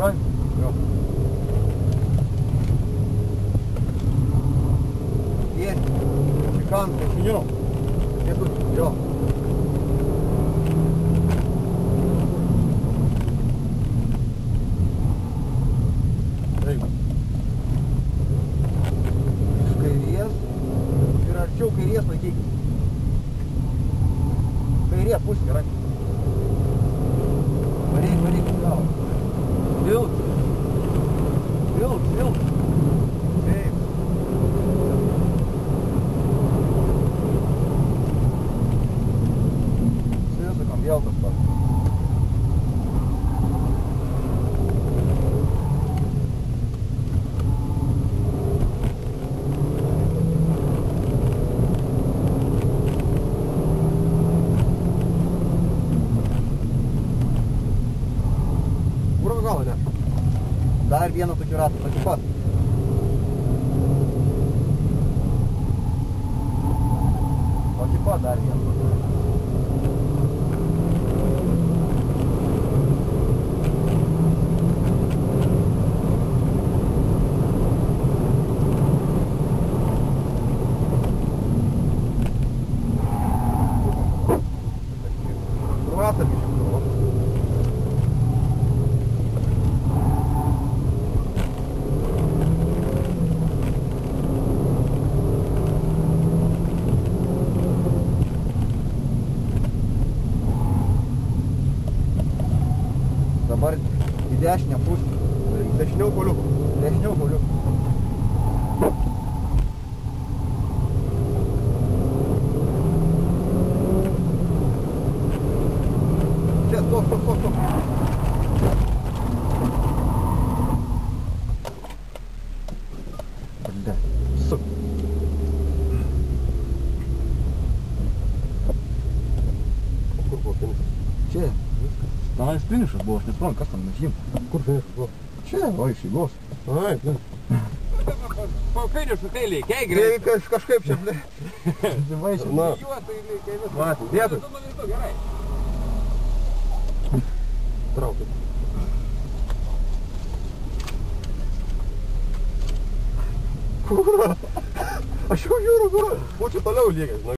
Supranti? Jo. Jie, pikantai. Jo. Jėgu, jo. Taip. Iš kairės ir arčiau kairės laikyk. Kairė pusė, gerai. Varyk, gal. Vilk. Taip. Sėdakam vėl tas pats. Kur galą ne? Dar vieną tokį ratą, tokį pat. Tokį pat dar vieną. Ratą biškai. Dabar į dešinę pusę. Dešiniau koliuku. Dešiniau koliuku. Čia, stok. Bля, suk. Kur buvo finišas? Čia. Tenais finišas buvo, aš nesuprantu, kas tam nežym. Kur finišas buvo? Čia, o iš eigos. Ai, ne. Po finišų tai lėkiai Tai greitai. kažkaip čia, ble. Živaičiai. Na, Juostai lėkiai visą. matė, dėkui. Gerai. Traukit. Kur? Aš jau žiūriu, kur? O čia toliau lygiai, žinai.